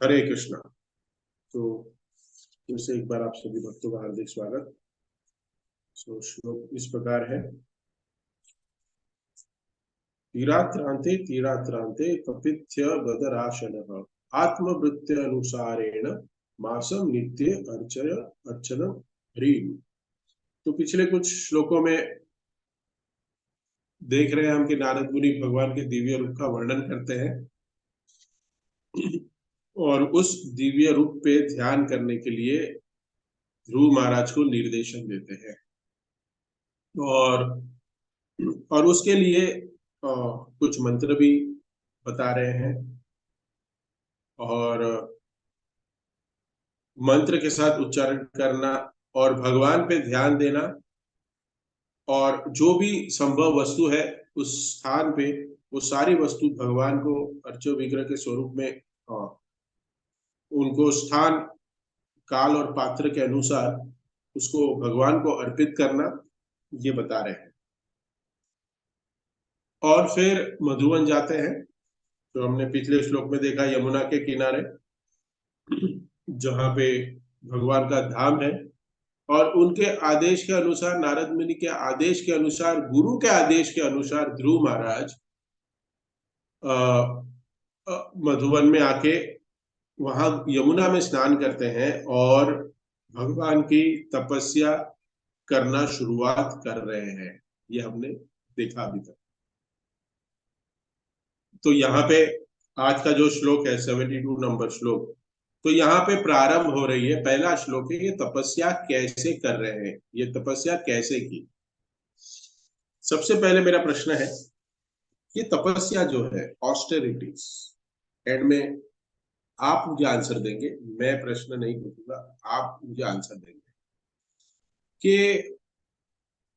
हरे कृष्णा। तो फिर से एक बार आप सभी भक्तों का हार्दिक स्वागत। श्लोक इस प्रकार है। तीरात्रांते तीरात्रांते कपित्य गदराशनः आत्मवृत्ति अनुसारेण मासम नित्य अर्चय अर्चन ह्रीम। तो पिछले कुछ श्लोकों में देख रहे हैं हम कि नारद मुनि भगवान के दिव्य रूप का वर्णन करते हैं और उस दिव्य रूप पे ध्यान करने के लिए ध्रुव महाराज को निर्देशन देते हैं। और उसके लिए कुछ मंत्र भी बता रहे हैं और मंत्र के साथ उच्चारण करना और भगवान पे ध्यान देना और जो भी संभव वस्तु है उस स्थान पे वो सारी वस्तु भगवान को अर्चो विग्रह के स्वरूप में उनको स्थान काल और पात्र के अनुसार उसको भगवान को अर्पित करना, ये बता रहे हैं। और फिर मधुवन जाते हैं। तो हमने पिछले श्लोक में देखा यमुना के किनारे जहाँ पे भगवान का धाम है और उनके आदेश के अनुसार, नारद मुनि के आदेश के अनुसार, गुरु के आदेश के अनुसार ध्रुव महाराज मधुवन में आके वहां यमुना में स्नान करते हैं और भगवान की तपस्या करना शुरुआत कर रहे हैं। ये हमने देखा अभी तक। तो यहाँ पे आज का जो श्लोक है 72 नंबर श्लोक, तो यहाँ पे प्रारंभ हो रही है। पहला श्लोक है, ये तपस्या कैसे कर रहे हैं, ये तपस्या कैसे की। सबसे पहले मेरा प्रश्न है, ये तपस्या जो है ऑस्टेरिटीज, एंड में आप मुझे आंसर देंगे, मैं प्रश्न नहीं पूछूंगा, आप मुझे आंसर देंगे कि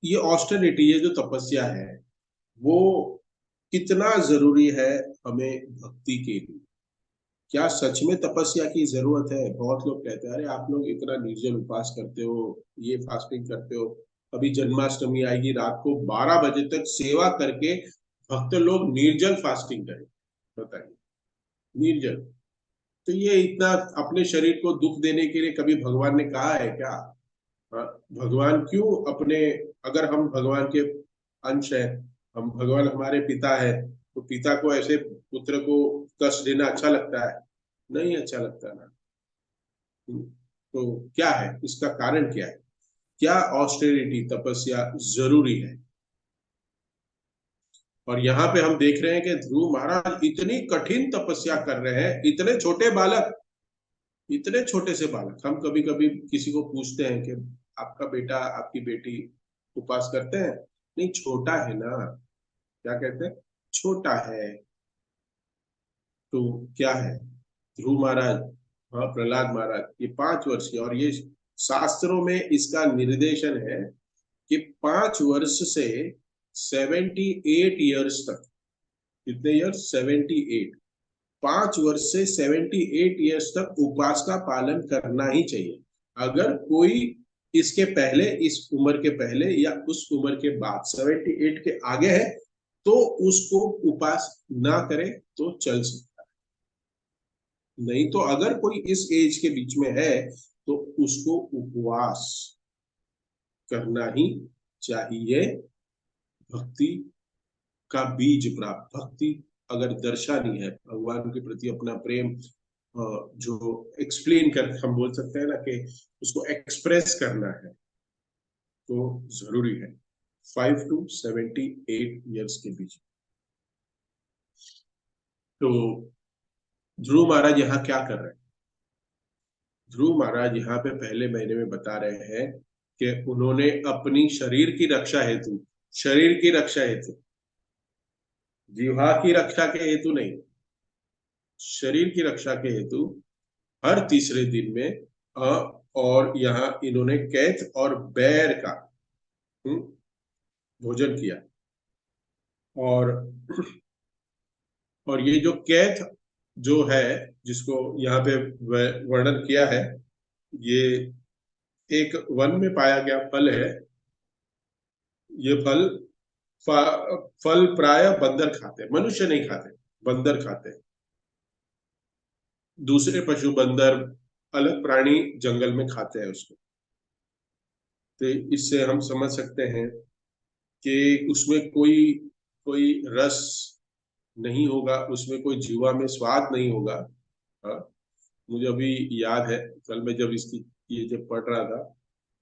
ये ऑस्टेरिटी, ये जो तपस्या है वो कितना जरूरी है हमें भक्ति के लिए। क्या सच में तपस्या की जरूरत है? बहुत लोग कहते हैं अरे आप लोग इतना निर्जल उपवास करते हो, ये फास्टिंग करते हो, अभी जन्माष्टमी आएगी, रात को 12 बजे तक सेवा करके भक्त लोग निर्जल फास्टिंग करें, बताइए, निर्जल। तो ये इतना अपने शरीर को दुख देने के लिए कभी भगवान ने कहा है क्या? हाँ, भगवान क्यों अपने, अगर हम भगवान के अंश है, हम भगवान हमारे पिता है, तो पिता को ऐसे पुत्र को कष्ट देना अच्छा लगता है? नहीं अच्छा लगता ना। तो क्या है इसका कारण, क्या है? क्या ऑस्टेरिटी तपस्या जरूरी है? और यहाँ पे हम देख रहे हैं कि ध्रुव महाराज इतनी कठिन तपस्या कर रहे हैं, इतने छोटे बालक, इतने छोटे से बालक। हम कभी कभी किसी को पूछते हैं कि आपका बेटा आपकी बेटी उपवास करते हैं? नहीं, छोटा है ना। क्या कहते हैं? छोटा है। तो क्या है ध्रुव महाराज, हाँ प्रहलाद महाराज, ये 5 वर्ष के, और ये शास्त्रों में इसका निर्देशन है कि 5 वर्ष से 78 ईयर्स तक। कितने ईयर्स? 78। 5 वर्ष से 78 ईयर्स तक उपवास का पालन करना ही चाहिए। अगर कोई इसके पहले, इस उम्र के पहले या उस उम्र के बाद 78 के आगे है तो उसको उपवास ना करे तो चल सकता है। नहीं तो अगर कोई इस एज के बीच में है तो उसको उपवास करना ही चाहिए। भक्ति का बीज प्राप्त, भक्ति अगर दर्शानी है, भगवान के प्रति अपना प्रेम जो एक्सप्लेन कर, हम बोल सकते हैं ना कि उसको एक्सप्रेस करना है, तो जरूरी है 5 to 78 ईयर्स के बीच। तो ध्रुव महाराज यहाँ क्या कर रहे हैं? ध्रुव महाराज यहाँ पे पहले महीने में बता रहे हैं कि उन्होंने अपनी शरीर की रक्षा हेतु, शरीर की रक्षा हेतु, जीवा की रक्षा के हेतु नहीं, शरीर की रक्षा के हेतु हर तीसरे दिन में और यहाँ इन्होंने कैथ और बैर का भोजन किया। और ये जो कैथ जो है, जिसको यहाँ पे वर्णन किया है, ये एक वन में पाया गया फल है। ये फल प्राय बंदर खाते हैं, मनुष्य नहीं खाते, बंदर खाते हैं। दूसरे पशु, बंदर, अलग प्राणी जंगल में खाते हैं उसको। तो इससे हम समझ सकते हैं कि उसमें कोई कोई रस नहीं होगा, उसमें कोई जीवा में स्वाद नहीं होगा। हाँ, मुझे अभी याद है, कल मैं जब इसकी ये जब पढ़ रहा था,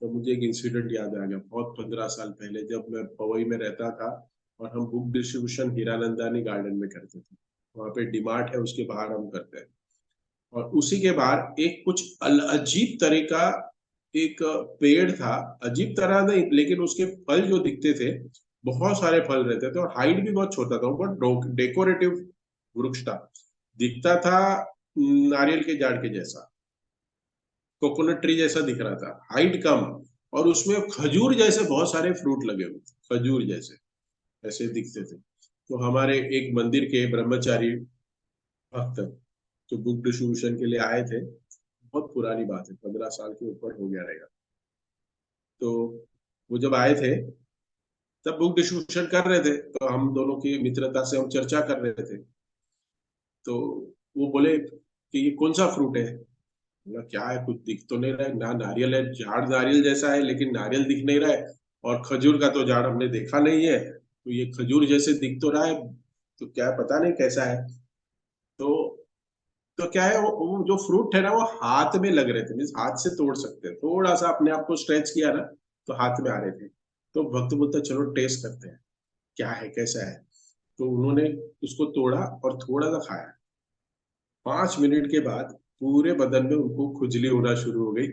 तो मुझे एक इंसिडेंट याद आ गया, बहुत 15 साल पहले जब मैं पवई में रहता था, और हम बुक डिस्ट्रीब्यूशन हीरानंदानी गार्डन में करते थे। वहाँ पे डीमार्ट है, उसके बाहर हम करते हैं। और उसी के बाहर एक कुछ अजीब तरह का एक पेड़ था। अजीब तरह नहीं, लेकिन उसके फल जो दिखते थे, बहुत सारे फल रहते थे, और हाइट भी बहुत छोटा था, बहुत डेकोरेटिव वृक्ष था। दिखता था नारियल के झाड़ के जैसा, कोकोनट ट्री जैसा दिख रहा था, हाइट कम। और उसमें खजूर जैसे बहुत सारे फ्रूट लगे हुए थे, खजूर जैसे ऐसे दिखते थे। तो हमारे एक मंदिर के ब्रह्मचारी भक्त जो बुक डिस्ट्रीब्यूशन के लिए आए थे, बहुत पुरानी बात है, 15 साल के ऊपर हो गया रहेगा। तो वो जब आए थे, तब बुक डिस्ट्रीब्यूशन कर रहे थे, तो हम दोनों की मित्रता से हम चर्चा कर रहे थे। तो वो बोले कि ये कौन सा फ्रूट है। बोला क्या है, कुछ दिख तो नहीं रहा है ना, नारियल है, झाड़ नारियल जैसा है, लेकिन नारियल दिख नहीं रहा है। और खजूर का तो झाड़ हमने देखा नहीं है, तो ये खजूर जैसे दिख तो रहा है, तो क्या है, पता नहीं कैसा है। तो तो क्या है, वो जो फ्रूट है ना, वो हाथ में लग रहे थे, मीन्स हाथ से तोड़ सकते हैं, थोड़ा सा अपने आप को स्ट्रेच किया ना, तो हाथ में आ रहे थे। तो भक्त बोलता चलो टेस्ट करते हैं, क्या है कैसा है। तो उन्होंने उसको तोड़ा और थोड़ा सा खाया। 5 मिनट के बाद पूरे बदन में उनको खुजली होना शुरू हो गई।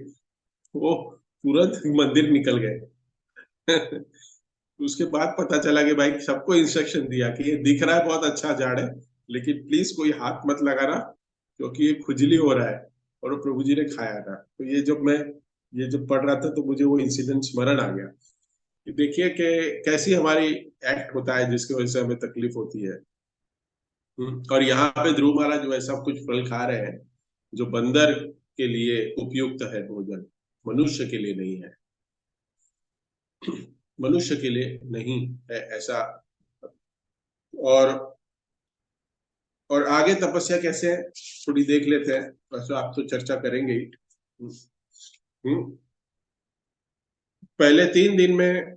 वो तुरंत मंदिर निकल गए। उसके बाद पता चला कि भाई सबको इंस्ट्रक्शन दिया कि ये दिख रहा है बहुत अच्छा झाड़ है, लेकिन प्लीज कोई हाथ मत लगाना, क्योंकि ये खुजली हो रहा है। और वो प्रभु जी ने खाया था। तो ये जब पढ़ रहा था, तो मुझे वो इंसिडेंट स्मरण आ गया कि देखिए कि कैसी हमारी एक्ट होता है जिसकी वजह से हमें तकलीफ होती है। और यहाँ पे ध्रुव महाराज जो ऐसा कुछ फल खा रहे हैं जो बंदर के लिए उपयुक्त है भोजन, मनुष्य के लिए नहीं है। मनुष्य के लिए नहीं है ऐसा। और और आगे तपस्या कैसे है, थोड़ी देख लेते हैं, वैसे आप तो चर्चा करेंगे ही। हम्म, पहले 3 दिन में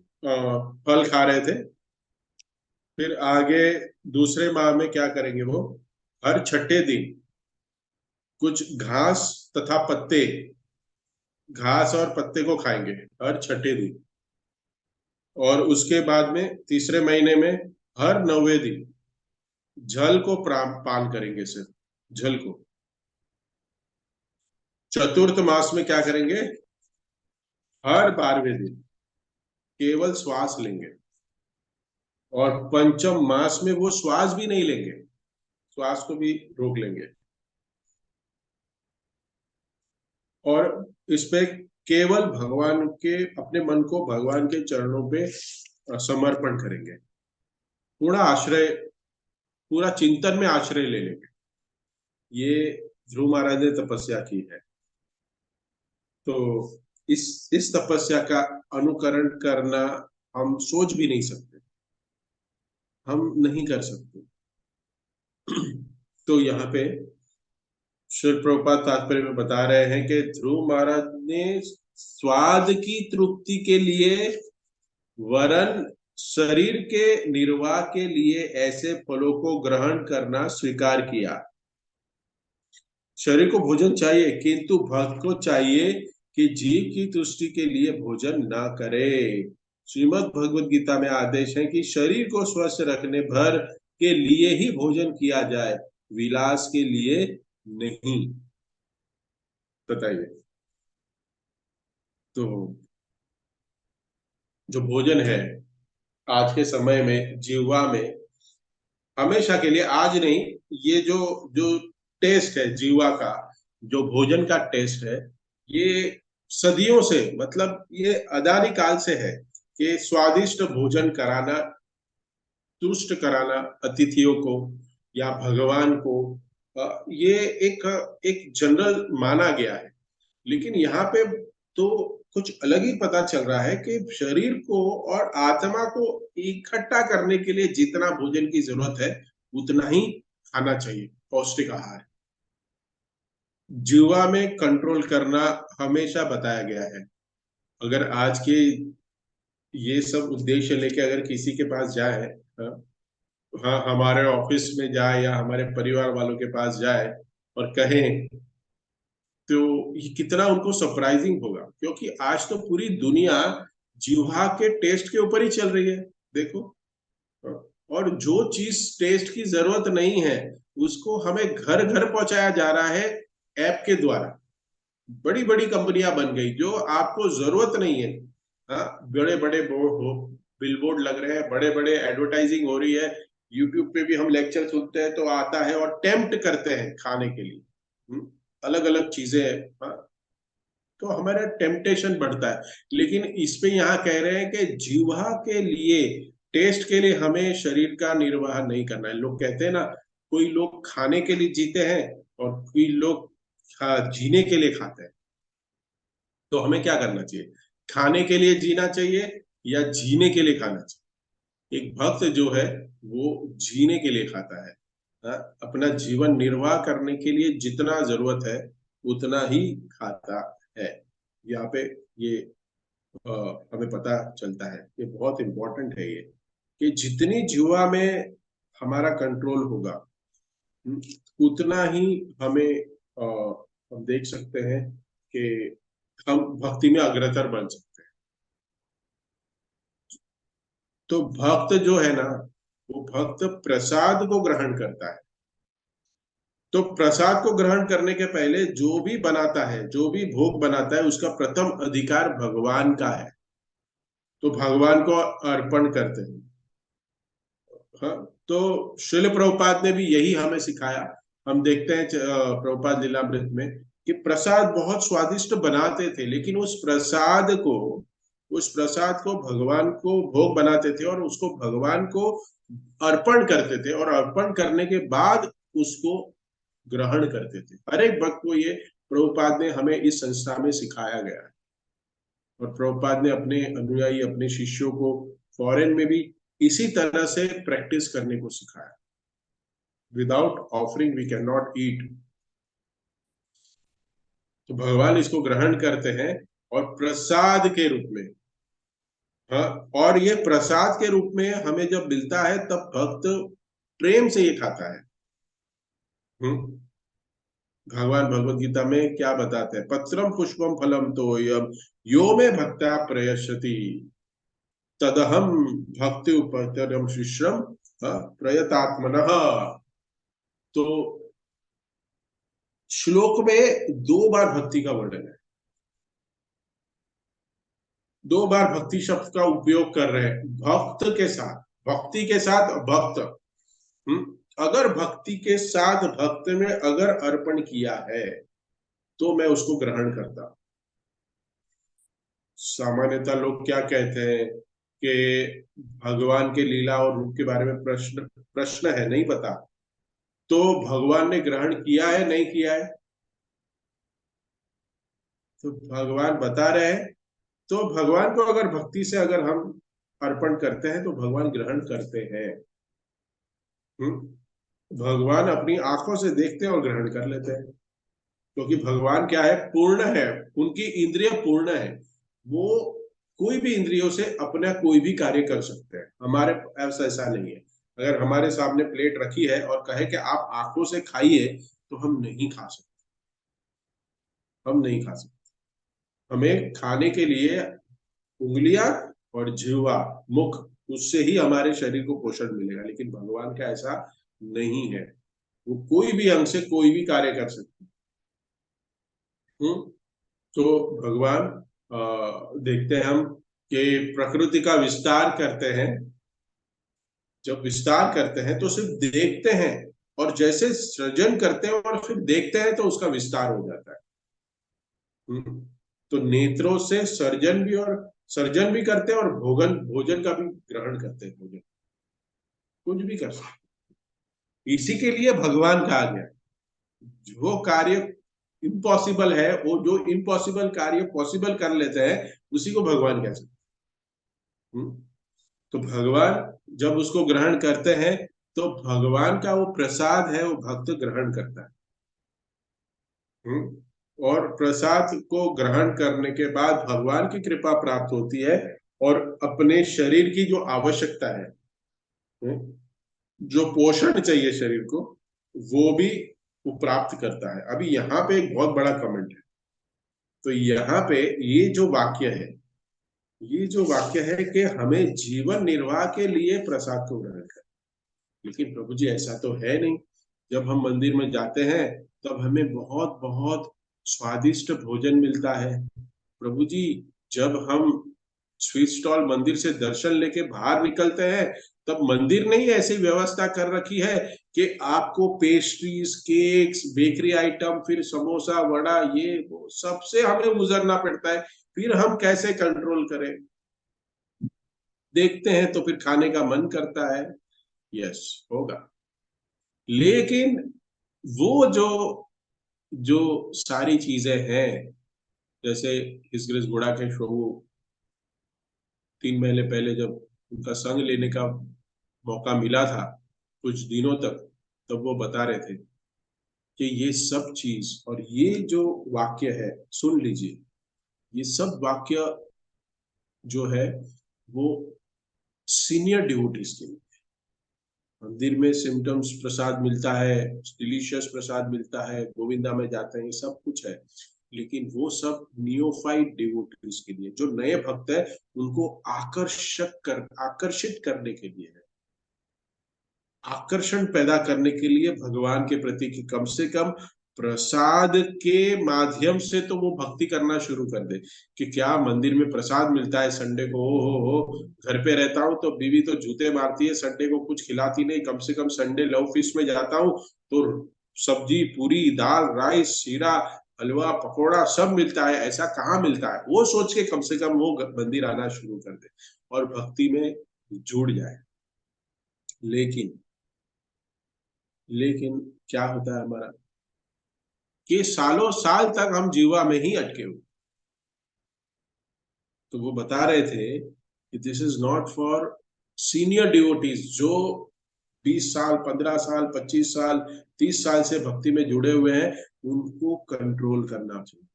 फल खा रहे थे। फिर आगे दूसरे माह में क्या करेंगे वो, हर छठे दिन कुछ घास तथा पत्ते, घास और पत्ते को खाएंगे हर छठे दिन। और उसके बाद में तीसरे महीने में हर 9वें दिन जल को पान करेंगे, सिर्फ जल को। चतुर्थ मास में क्या करेंगे, हर 12वें दिन केवल श्वास लेंगे। और पंचम मास में वो श्वास भी नहीं लेंगे, श्वास को भी रोक लेंगे। और इस पे केवल भगवान के, अपने मन को भगवान के चरणों पे समर्पण करेंगे। पूरा आश्रय, पूरा चिंतन में आश्रय ले लेंगे। ये ध्रुव महाराज ने तपस्या की है। तो इस तपस्या का अनुकरण करना हम सोच भी नहीं सकते, हम नहीं कर सकते। तो यहाँ पे श्री प्रभुपाद तात्पर्य में बता रहे हैं कि ध्रुव महाराज ने स्वाद की तृप्ति के लिए, वरन शरीर के निर्वाह के लिए ऐसे फलों को ग्रहण करना स्वीकार किया। शरीर को भोजन चाहिए, किंतु भक्त को चाहिए कि जीव की तुष्टि के लिए भोजन ना करे। श्रीमद् भगवत गीता में आदेश है कि शरीर को स्वस्थ रखने भर के लिए ही भोजन किया जाए, विलास के लिए नहीं। बताइए। तो जो भोजन है आज के समय में जीवा में, हमेशा के लिए, आज नहीं, ये जो जो टेस्ट है जीवा का, जो भोजन का टेस्ट है, ये सदियों से, मतलब ये अनादि काल से है कि स्वादिष्ट भोजन कराना, तुष्ट कराना अतिथियों को या भगवान को, ये एक एक जनरल माना गया है। लेकिन यहाँ पे तो कुछ अलग ही पता चल रहा है कि शरीर को और आत्मा को इकट्ठा करने के लिए जितना भोजन की जरूरत है, उतना ही खाना चाहिए, पौष्टिक आहार। जीवा में कंट्रोल करना हमेशा बताया गया है। अगर आज के ये सब उद्देश्य लेके अगर किसी के पास जाए, हाँ, हाँ, हमारे ऑफिस में जाए या हमारे परिवार वालों के पास जाए और कहें, तो ये कितना उनको सरप्राइजिंग होगा, क्योंकि आज तो पूरी दुनिया जीवा के टेस्ट के ऊपर ही चल रही है। देखो, और जो चीज टेस्ट की जरूरत नहीं है उसको हमें घर घर पहुंचाया जा रहा है ऐप के द्वारा। बड़ी बड़ी कंपनियां बन गई जो आपको जरूरत नहीं है। हाँ, बड़े बड़े बोर्ड हो, बिलबोर्ड लग रहे हैं, बड़े बड़े एडवर्टाइजिंग हो रही है। यूट्यूब पे भी हम लेक्चर सुनते हैं तो आता है और टेम्प्ट करते हैं खाने के लिए। अलग अलग चीजें। हाँ, तो हमारा टेम्पटेशन बढ़ता है। लेकिन इस पे यहाँ कह रहे हैं कि जीवा के लिए, टेस्ट के लिए हमें शरीर का निर्वाह नहीं करना है। लोग कहते हैं ना, कोई लोग खाने के लिए जीते हैं और कोई लोग जीने के लिए खाते हैं। तो हमें क्या करना चाहिए? खाने के लिए जीना चाहिए या जीने के लिए खाना चाहिए? एक भक्त जो है वो जीने के लिए खाता है। हाँ, अपना जीवन निर्वाह करने के लिए जितना जरूरत है उतना ही खाता है। यहाँ पे ये अ, हमें पता चलता है, ये बहुत इंपॉर्टेंट है ये, कि जितनी जुआ में हमारा कंट्रोल होगा, हम्म, उतना ही हमें हम देख सकते हैं कि हम भक्ति में अग्रसर बन सकते हैं। तो भक्त जो है ना, वो भक्त प्रसाद को ग्रहण करता है। तो प्रसाद को ग्रहण करने के पहले जो भी बनाता है, जो भी भोग बनाता है, उसका प्रथम अधिकार भगवान का है। तो भगवान को अर्पण करते हैं। हाँ, तो शिल प्रभुपाद ने भी यही हमें सिखाया। हम देखते हैं प्रभुपाद लीलामृत में कि प्रसाद बहुत स्वादिष्ट बनाते थे, लेकिन उस प्रसाद को भगवान को भोग बनाते थे और उसको भगवान को अर्पण करते थे, और अर्पण करने के बाद उसको ग्रहण करते थे। हर एक भक्त को ये प्रभुपाद ने हमें इस संस्था में सिखाया गया है। और प्रभुपाद ने अपने अनुयायी, अपने शिष्यों को फॉरेन में भी इसी तरह से प्रैक्टिस करने को सिखाया। Without offering we can not eat. तो भगवान इसको ग्रहण करते हैं और प्रसाद के रूप में। हाँ, और ये प्रसाद के रूप में हमें जब मिलता है तब भक्त प्रेम से ये खाता है। हम्म भगवान भगवत गीता में क्या बताते हैं? पत्रम पुष्पम फलम तो यो में भक्ता प्रयश्यति तदहम भक्ति उपतरम शिष्यम प्रयतात्मनः। तो श्लोक में 2 बार भक्ति का वर्णन है। 2 बार भक्ति शब्द का उपयोग कर रहे हैं भक्त के साथ, भक्ति के साथ भक्त। अगर भक्ति के साथ भक्त में अगर अर्पण किया है तो मैं उसको ग्रहण करता। सामान्यतः लोग क्या कहते हैं कि भगवान के लीला और रूप के बारे में प्रश्न प्रश्न है, नहीं पता। तो भगवान ने ग्रहण किया है, नहीं किया है? तो भगवान बता रहे हैं। तो भगवान को अगर भक्ति से अगर हम अर्पण करते हैं तो भगवान ग्रहण करते हैं। भगवान अपनी आंखों से देखते हैं और ग्रहण कर लेते हैं। क्योंकि भगवान क्या है? पूर्ण है। उनकी इंद्रिय पूर्ण है। वो कोई भी इंद्रियों से अपना कोई भी कार्य कर सकते हैं। हमारे ऐसा ऐसा नहीं है। अगर हमारे सामने प्लेट रखी है और कहे कि आप आंखों से खाइए, तो हम नहीं खा सकते। हम नहीं खा सकते। हमें खाने के लिए उंगलियां और जिह्वा, मुख, उससे ही हमारे शरीर को पोषण मिलेगा। लेकिन भगवान का ऐसा नहीं है। वो कोई भी अंग से कोई भी कार्य कर सकते हैं। तो भगवान देखते हैं हम कि प्रकृति का विस्तार करते हैं। जब विस्तार करते हैं तो सिर्फ देखते हैं, और जैसे सृजन करते हैं और फिर देखते हैं तो उसका विस्तार हो जाता है। हम्म, तो नेत्रों से सर्जन भी करते हैं और भोजन भोजन का भी ग्रहण करते हैं। भोजन कुछ भी कर सकते हैं। इसी के लिए भगवान कहा गया। जो कार्य इम्पॉसिबल है, वो जो इम्पॉसिबल कार्य पॉसिबल कर लेते हैं, उसी को भगवान कह सकते हैं। तो भगवान जब उसको ग्रहण करते हैं तो भगवान का वो प्रसाद है, वो भक्त ग्रहण करता है। और प्रसाद को ग्रहण करने के बाद भगवान की कृपा प्राप्त होती है, और अपने शरीर की जो आवश्यकता है, जो पोषण चाहिए शरीर को, वो भी वो प्राप्त करता है। अभी यहाँ पे एक बहुत बड़ा कमेंट है। तो यहाँ पे ये जो वाक्य है, ये जो वाक्य है कि हमें जीवन निर्वाह के लिए प्रसाद को ग्रहण कर, लेकिन प्रभु जी ऐसा तो है नहीं। जब हम मंदिर में जाते हैं तब हमें बहुत बहुत स्वादिष्ट भोजन मिलता है। प्रभु जी, जब हम स्वीट स्टॉल मंदिर से दर्शन लेके बाहर निकलते हैं, तब मंदिर ने ही ऐसी व्यवस्था कर रखी है कि आपको पेस्ट्रीज, केक्स, बेकरी आइटम, फिर समोसा, वड़ा, ये वो सबसे हमें गुजरना पड़ता है। फिर हम कैसे कंट्रोल करें? देखते हैं तो फिर खाने का मन करता है। यस, होगा। लेकिन वो जो जो सारी चीजें हैं, जैसे हिसग्रिस बुढ़ा के शो 3 महीने पहले जब उनका संग लेने का मौका मिला था कुछ दिनों तक, तब वो बता रहे थे कि ये सब चीज और ये जो वाक्य है, सुन लीजिए, ये सब वाक्य जो है वो सीनियर डिवोटीज के लिए। मंदिर में सिम्टम्स प्रसाद मिलता है, डिलीशियस प्रसाद मिलता है, गोविंदा में जाते हैं, ये सब कुछ है, लेकिन वो सब नियोफाइट डिवोटीज के लिए, जो नए भक्त है, उनको आकर्षित करने के लिए है, आकर्षण पैदा करने के लिए भगवान के प्रति कि कम से कम प्रसाद के माध्यम से तो वो भक्ति करना शुरू कर दे। कि क्या मंदिर में प्रसाद मिलता है संडे को, हो घर पे रहता हूँ तो बीवी तो जूते मारती है, संडे को कुछ खिलाती नहीं, कम से कम संडे लव फिश में जाता हूँ तो सब्जी, पूरी, दाल, राइस, शीरा, हलवा, पकोड़ा सब मिलता है, ऐसा कहाँ मिलता है? वो सोच के कम से कम वो मंदिर आना शुरू कर दे और भक्ति में जुड़ जाए। लेकिन लेकिन क्या होता है हमारा कि सालों साल तक हम जीवा में ही अटके हुए। तो वो बता रहे थे कि this is not for senior devotees, जो 20 साल, 15 साल, 25 साल, 30 साल से भक्ति में जुड़े हुए हैं। उनको कंट्रोल करना चाहिए,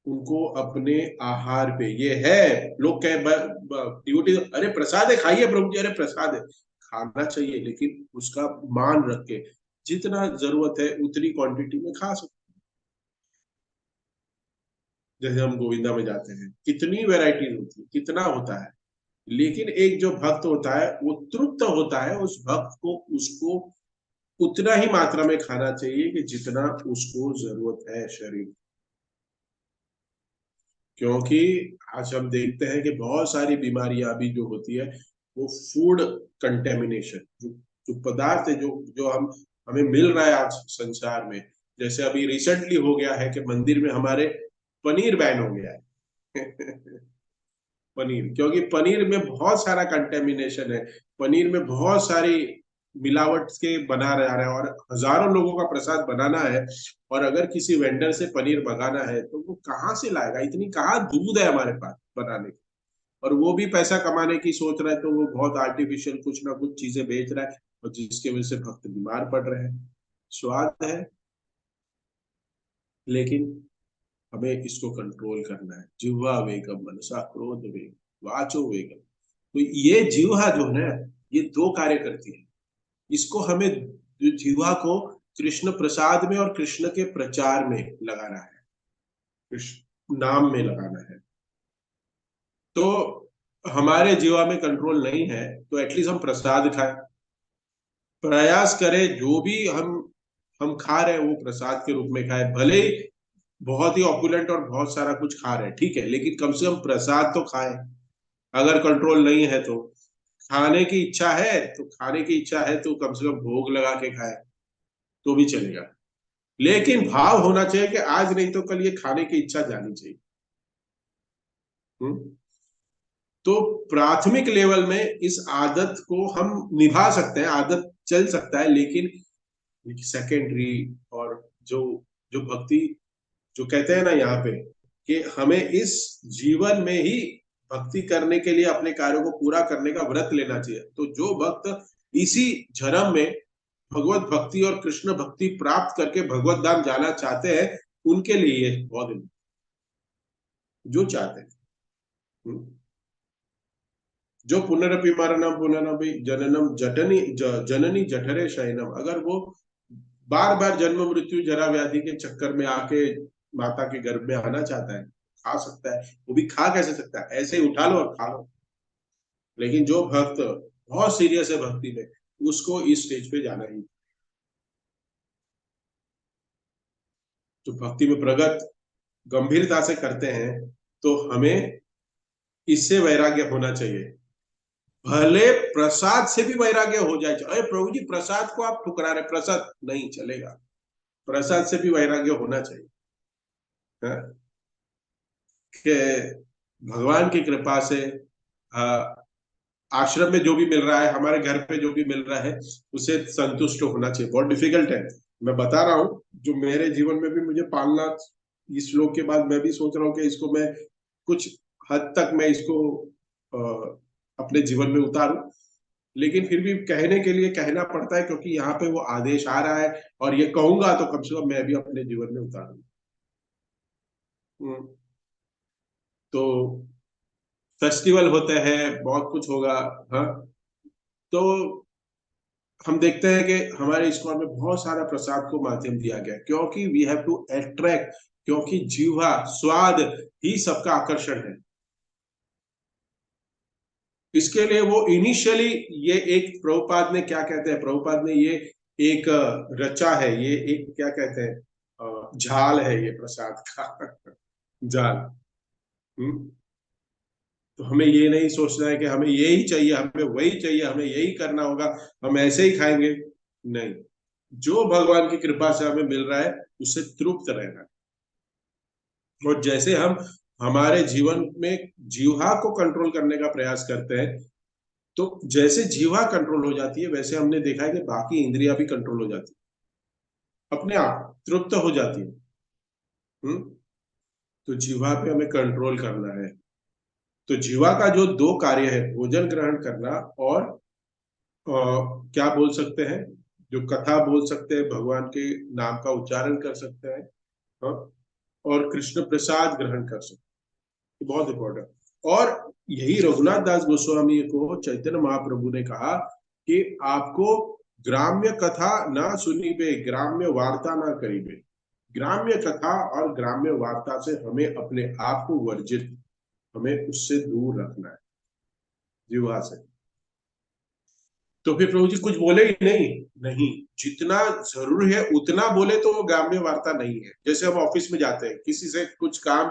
उनको अपने आहार पे, ये है लोग कह डिवोटी, अरे प्रसाद है खाइए प्रभु जी, अरे प्रसाद है, खाना चाहिए, लेकिन उसका मान रख के जितना जरूरत है उतनी क्वांटिटी में खा सकते। जैसे हम गोविंदा में जाते हैं, कितनी वैरायटीज होती है, कितना होता है, लेकिन एक जो भक्त होता है वो तृप्त होता है, उस भक्त को उसको उतना ही मात्रा में खाना चाहिए कि जितना उसको जरूरत है शरीर। क्योंकि आज हम देखते हैं कि बहुत सारी बीमारियां अभी जो होती है वो फूड कंटेमिनेशन, जो पदार्थ है, जो जो हमें मिल रहा है आज संसार में। जैसे अभी रिसेंटली हो गया है कि मंदिर में हमारे पनीर बैन हो गया है। पनीर, क्योंकि पनीर में बहुत सारा कंटेमिनेशन है, पनीर में बहुत सारी मिलावट के बना जा रहा है, और हजारों लोगों का प्रसाद बनाना है, और अगर किसी वेंडर से पनीर मंगाना है तो वो कहाँ से लाएगा? इतनी कहाँ दूध है हमारे पास बनाने की? और वो भी पैसा कमाने की सोच रहा है, तो वो बहुत आर्टिफिशियल कुछ ना कुछ चीजें बेच रहा है, और जिसके वजह से भक्त बीमार पड़ रहे हैं। स्वाद है, लेकिन हमें इसको कंट्रोल करना है। जिह्वा वेगम मनसा क्रोध वेग, वाचो वेगम। तो ये जिह्वा जो है ना, ये दो कार्य करती है। इसको हमें, जो जिह्वा को कृष्ण प्रसाद में और कृष्ण के प्रचार में लगाना है, कृष्ण नाम में लगाना है। तो हमारे जीवा में कंट्रोल नहीं है तो एटलीस्ट हम प्रसाद खाएं, प्रयास करें, जो भी हम खा रहे हैं वो प्रसाद के रूप में खाएं। भले ही बहुत ही ऑपुलेंट और बहुत सारा कुछ खा रहे हैं, ठीक है, लेकिन कम से कम प्रसाद तो खाएं। अगर कंट्रोल नहीं है तो, खाने की इच्छा है तो, खाने की इच्छा है तो कम से कम भोग लगा के खाए तो भी चलेगा। लेकिन भाव होना चाहिए कि आज नहीं तो कल ये खाने की इच्छा जानी चाहिए। हम्म। तो प्राथमिक लेवल में इस आदत को हम निभा सकते हैं, आदत चल सकता है, लेकिन सेकेंडरी और जो जो भक्ति, जो कहते हैं ना यहाँ पे कि हमें इस जीवन में ही भक्ति करने के लिए अपने कार्यों को पूरा करने का व्रत लेना चाहिए। तो जो भक्त इसी धर्म में भगवत भक्ति और कृष्ण भक्ति प्राप्त करके भगवत धाम जाना चाहते हैं, उनके लिए ये बहुत, जो चाहते हैं। जो पुनरपि मरणम पुनरपि जननम जटनी जननी जठरे शयनम, अगर वो बार बार जन्म मृत्यु जरा व्याधि के चक्कर में आके माता के गर्भ में आना चाहता है, खा सकता है। वो भी खा कैसे सकता है, ऐसे ही उठा लो और खा लो। लेकिन जो भक्त बहुत सीरियस है भक्ति में, उसको इस स्टेज पे जाना ही। जो भक्ति में प्रगत गंभीरता से करते हैं, तो हमें इससे वैराग्य होना चाहिए। भले प्रसाद से भी वैराग्य हो जाए, अरे प्रभु जी प्रसाद को आप ठुकरा रहे, प्रसाद नहीं चलेगा, प्रसाद से भी वैराग्य होना चाहिए। हाँ? कि भगवान की कृपा से आश्रम में जो भी मिल रहा है, हमारे घर पे जो भी मिल रहा है, उसे संतुष्ट होना चाहिए। बहुत डिफिकल्ट है, मैं बता रहा हूँ, जो मेरे जीवन में भी मुझे पालना, इस श्लोक के बाद मैं भी सोच रहा हूँ कि इसको मैं कुछ हद तक मैं इसको अपने जीवन में उतारूं। लेकिन फिर भी कहने के लिए कहना पड़ता है, क्योंकि यहाँ पे वो आदेश आ रहा है, और ये कहूंगा तो कम से कम मैं भी अपने जीवन में उतारूं। तो फेस्टिवल होते हैं, बहुत कुछ होगा। हाँ, तो हम देखते हैं कि हमारे स्कूल में बहुत सारा प्रसाद को माध्यम दिया गया, क्योंकि वी हैव टू अट्रैक्ट, क्योंकि जीवा स्वाद ही सबका आकर्षण है। इसके लिए वो इनिशियली, ये एक प्रभुपाद ने क्या कहते हैं, प्रभुपाद ने ये एक रचा है, ये एक क्या कहते हैं, झाल है ये प्रसाद का जाल। हम्म। तो हमें ये नहीं सोचना है कि हमें यही चाहिए, हमें वही चाहिए, हमें यही करना होगा, हम ऐसे ही खाएंगे। नहीं, जो भगवान की कृपा से हमें मिल रहा है, उससे तृप्त रहना है। और जैसे हम हमारे जीवन में जीवा को कंट्रोल करने का प्रयास करते हैं, तो जैसे जीवा कंट्रोल हो जाती है, वैसे हमने देखा है कि बाकी इंद्रियां भी कंट्रोल हो जाती है, अपने आप तृप्त हो जाती है। हम्म। तो जीवा पे हमें कंट्रोल करना है। तो जीवा का जो दो कार्य है, भोजन ग्रहण करना और क्या बोल सकते हैं, जो कथा बोल सकते हैं, भगवान के नाम का उच्चारण कर सकते हैं। हाँ, और कृष्ण प्रसाद ग्रहण कर सकते हैं, बहुत इंपॉर्टेंट। और यही रघुनाथ दास गोस्वामी को चैतन्य महाप्रभु ने कहा कि आपको ग्राम्य कथा ना सुनीबे, ग्राम्य वार्ता ना करीबे। ग्राम्य कथा और ग्राम्य वार्ता से हमें अपने आप को वर्जित, हमें उससे दूर रखना है, जीवा से। तो फिर प्रभु जी कुछ बोले ही नहीं, नहीं, जितना जरूरी है उतना बोले तो वो ग्राम्य वार्ता नहीं है। जैसे हम ऑफिस में जाते हैं, किसी से कुछ काम,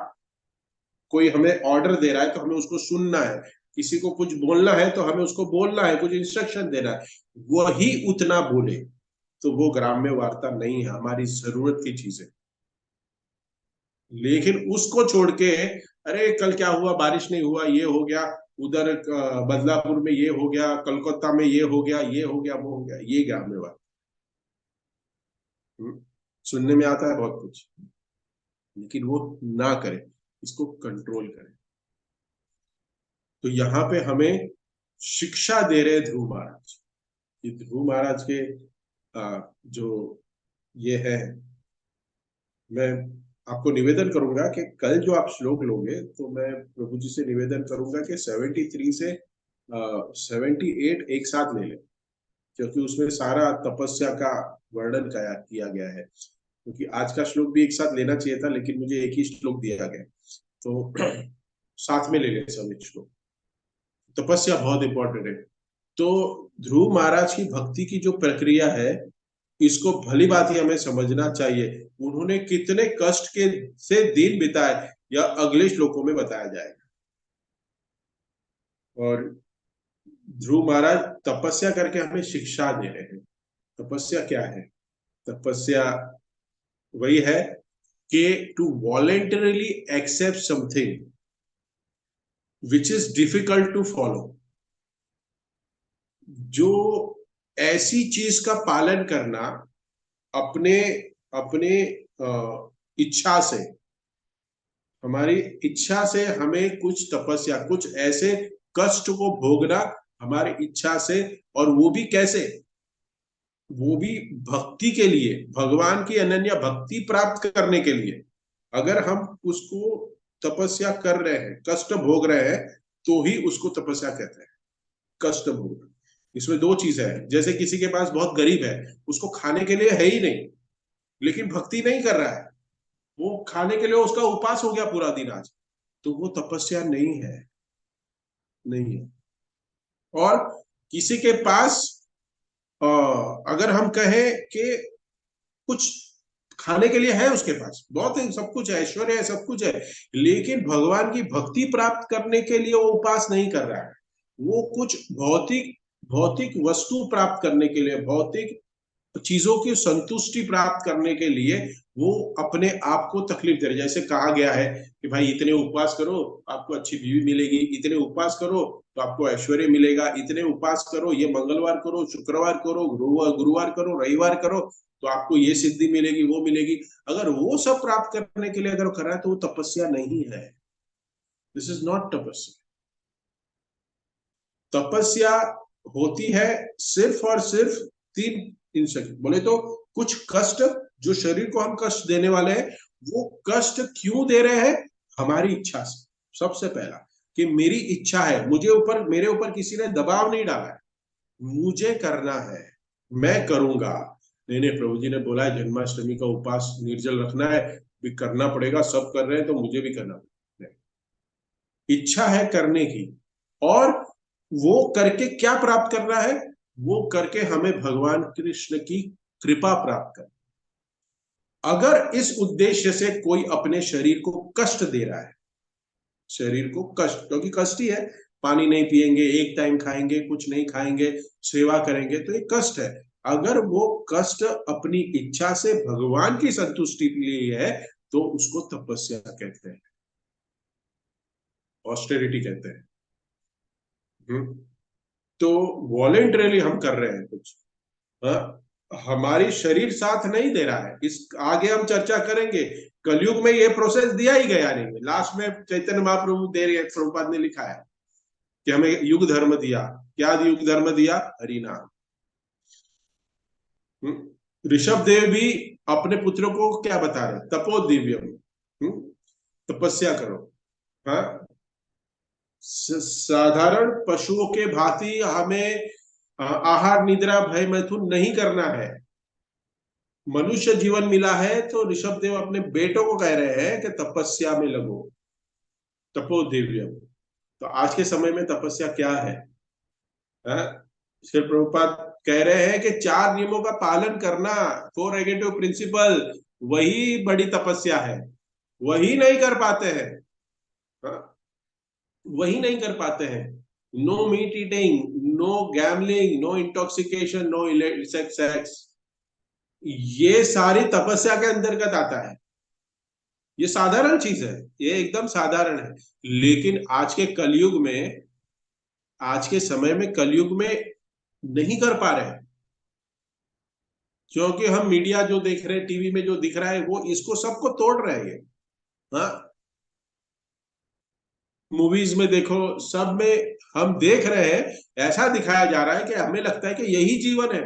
कोई हमें ऑर्डर दे रहा है तो हमें उसको सुनना है, किसी को कुछ बोलना है तो हमें उसको बोलना है, कुछ इंस्ट्रक्शन देना है, वही उतना बोले, तो वो ग्राम्य वार्ता नहीं है, हमारी जरूरत की चीज है। लेकिन उसको छोड़ के, अरे कल क्या हुआ, बारिश नहीं हुआ, ये हो गया, उधर बदलापुर में ये हो गया, कलकत्ता में ये हो गया, ये हो गया, वो हो गया, ये ग्राम्य वार्ता। सुनने में आता है बहुत कुछ, लेकिन वो ना करें, इसको कंट्रोल करें। तो यहाँ पे हमें शिक्षा दे रहे ध्रुव महाराज। ये ध्रुव महाराज के जो ये है, मैं आपको निवेदन करूंगा कि कल जो आप श्लोक लोगे, तो मैं प्रभु जी से निवेदन करूंगा कि 73 से 78 एक साथ ले लें, क्योंकि उसमें सारा तपस्या का वर्णन किया गया है। क्योंकि आज का श्लोक भी एक साथ लेना चाहिए था, लेकिन मुझे एक ही श्लोक दिया गया, तो साथ में ले लें सभी श्लोक। तपस्या बहुत इंपॉर्टेंट है। तो ध्रुव महाराज की भक्ति की जो प्रक्रिया है, इसको भली बात ही हमें समझना चाहिए। उन्होंने कितने कष्ट के से दिन बिताए, यह अगले श्लोकों में बताया जाएगा। और ध्रुव महाराज तपस्या करके हमें शिक्षा दे रहे हैं। तपस्या क्या है? तपस्या वही है कि to voluntarily accept something which is difficult to follow. जो ऐसी चीज का पालन करना, अपने अपने इच्छा से, हमारी इच्छा से हमें कुछ तपस्या, कुछ ऐसे कष्ट को भोगना हमारी इच्छा से, और वो भी कैसे, वो भी भक्ति के लिए, भगवान की अनन्य भक्ति प्राप्त करने के लिए। अगर हम उसको तपस्या कर रहे हैं, कष्ट भोग रहे हैं, तो ही उसको तपस्या कहते हैं, कष्ट भोग। इसमें दो चीजें हैं, जैसे किसी के पास बहुत गरीब है, उसको खाने के लिए है ही नहीं, लेकिन भक्ति नहीं कर रहा है, वो खाने के लिए उसका उपास हो गया पूरा दिन आज, तो वो तपस्या नहीं है, नहीं है। और किसी के पास अगर हम कहें कि कुछ खाने के लिए है, उसके पास बहुत है, सब कुछ है, ऐश्वर्य है, सब कुछ है, लेकिन भगवान की भक्ति प्राप्त करने के लिए वो उपास नहीं कर रहा है, वो कुछ भौतिक भौतिक वस्तु प्राप्त करने के लिए, भौतिक चीजों की संतुष्टि प्राप्त करने के लिए वो अपने आप को तकलीफ दे रहे। जैसे कहा गया है कि भाई इतने उपवास करो आपको अच्छी बीवी मिलेगी, इतने उपवास करो तो आपको ऐश्वर्य मिलेगा, इतने उपवास करो, ये मंगलवार करो, शुक्रवार करो, गुरुवार करो, रविवार करो, तो आपको ये सिद्धि मिलेगी, वो मिलेगी। अगर वो सब प्राप्त करने के लिए अगर कर रहा है तो वो तपस्या नहीं है। दिस इज नॉट तपस्या। तपस्या होती है सिर्फ और सिर्फ तीन इंस्ट्रक्शन बोले तो, कुछ कष्ट जो शरीर को हम कष्ट देने वाले हैं, वो कष्ट क्यों दे रहे हैं? हमारी इच्छा से। सबसे पहला कि मेरी इच्छा है, मुझे ऊपर, मेरे ऊपर किसी ने दबाव नहीं डाला है, मुझे करना है, मैं करूंगा। नहीं नहीं, प्रभु जी ने बोला है जन्माष्टमी का उपवास निर्जल रखना है, भी करना पड़ेगा, सब कर रहे हैं तो मुझे भी करना पड़ेगा। इच्छा है करने की, और वो करके क्या प्राप्त करना है? वो करके हमें भगवान कृष्ण की कृपा प्राप्त कर। अगर इस उद्देश्य से कोई अपने शरीर को कष्ट दे रहा है, शरीर को कष्ट, क्योंकि कष्ट ही है, पानी नहीं पिएंगे, एक टाइम खाएंगे, कुछ नहीं खाएंगे, सेवा करेंगे, तो ये कष्ट है। अगर वो कष्ट अपनी इच्छा से भगवान की संतुष्टि के लिए है, तो उसको तपस्या कहते हैं, ऑस्टेरिटी कहते हैं। तो वॉलेंटरली हम कर रहे हैं कुछ, हाँ? हमारी शरीर साथ नहीं दे रहा है, इस आगे हम चर्चा करेंगे। कलयुग में ये प्रोसेस दिया ही गया नहीं, लास्ट में चैतन्य महाप्रभु दे रहे, प्रभुपाद ने लिखा है कि हमें युग धर्म दिया। क्या युग धर्म दिया? हरिनाम। ऋषभ देव भी अपने पुत्रों को क्या बता रहे? तपो दिव्यम, तपस्या करो। हाँ, साधारण पशुओं के भांति हमें आहार निद्रा भय मैथुन नहीं करना है। मनुष्य जीवन मिला है तो ऋषभ देव अपने बेटों को कह रहे हैं कि तपस्या में लगो, तपो दिव्यम। तो आज के समय में तपस्या क्या है? श्री प्रभुपाद कह रहे हैं कि चार नियमों का पालन करना, फोर नेगेटिव प्रिंसिपल, वही बड़ी तपस्या है। वही नहीं कर पाते हैं, हाँ? वही नहीं कर पाते हैं। No meat eating, no gambling, no intoxication, no electric sex, ये सारी तपस्या के अंतर्गत आता है। ये साधारण चीज है, ये एकदम साधारण है, लेकिन आज के कलयुग में, आज के समय में कलयुग में नहीं कर पा रहे हैं, क्योंकि हम मीडिया जो देख रहे हैं, टीवी में जो दिख रहा है, वो इसको सबको तोड़ रहे हैं। हाँ, मूवीज में देखो, सब में हम देख रहे हैं, ऐसा दिखाया जा रहा है कि हमें लगता है कि यही जीवन है।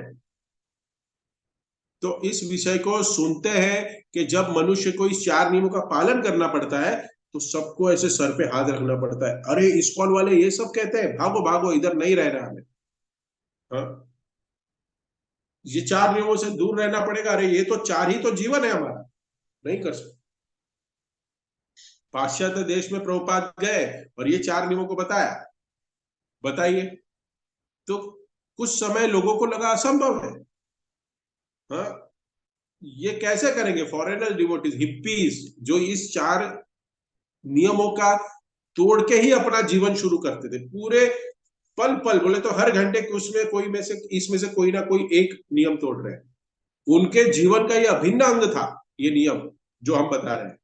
तो इस विषय को सुनते हैं कि जब मनुष्य को इस चार नियमों का पालन करना पड़ता है, तो सबको ऐसे सर पे हाथ रखना पड़ता है। अरे इस्कॉन वाले ये सब कहते हैं, भागो भागो, इधर नहीं रहना हमें। हाँ, ये चार नियमों से दूर रहना पड़ेगा। अरे ये तो चार ही तो जीवन है हमारा, नहीं कर सकते। पाश्चात्य देश में प्रभुपाद गए और ये चार नियमों को बताया, बताइए। तो कुछ समय लोगों को लगा असंभव है। हाँ, ये कैसे करेंगे? फॉरेनर डिवोटीज, हिप्पीज, जो इस चार नियमों का तोड़ के ही अपना जीवन शुरू करते थे, पूरे पल पल, बोले तो हर घंटे कुछ में कोई में से, इसमें से कोई ना कोई एक नियम तोड़ रहे हैं। उनके जीवन का ये अभिन्न अंग था, ये नियम जो हम बता रहे हैं।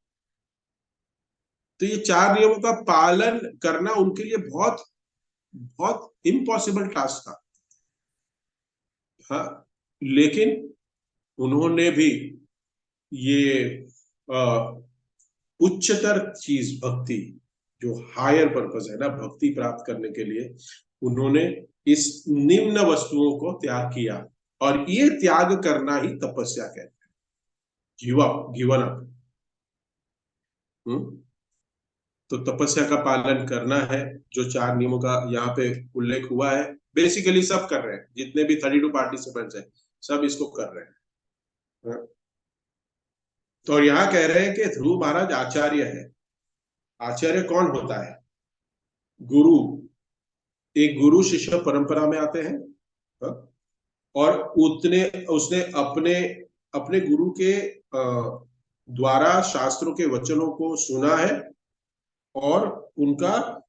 तो ये चार नियमों का पालन करना उनके लिए बहुत बहुत इम्पॉसिबल टास्क था। हाँ, लेकिन उन्होंने भी ये उच्चतर चीज, भक्ति, जो हायर पर्पस है ना, भक्ति प्राप्त करने के लिए उन्होंने इस निम्न वस्तुओं को त्याग किया। और ये त्याग करना ही तपस्या कहते हैं, गिवन अप। तो तपस्या का पालन करना है, जो 4 नियमों का यहाँ पे उल्लेख हुआ है, बेसिकली सब कर रहे हैं, जितने भी 32 पार्टिसिपेंट्स हैं सब इसको कर रहे हैं। तो यहाँ कह रहे हैं कि ध्रुव महाराज आचार्य है। आचार्य कौन होता है? गुरु। एक गुरु शिष्य परंपरा में आते हैं, हाँ? और उतने उसने अपने अपने गुरु के द्वारा शास्त्रों के वचनों को सुना है, और उनका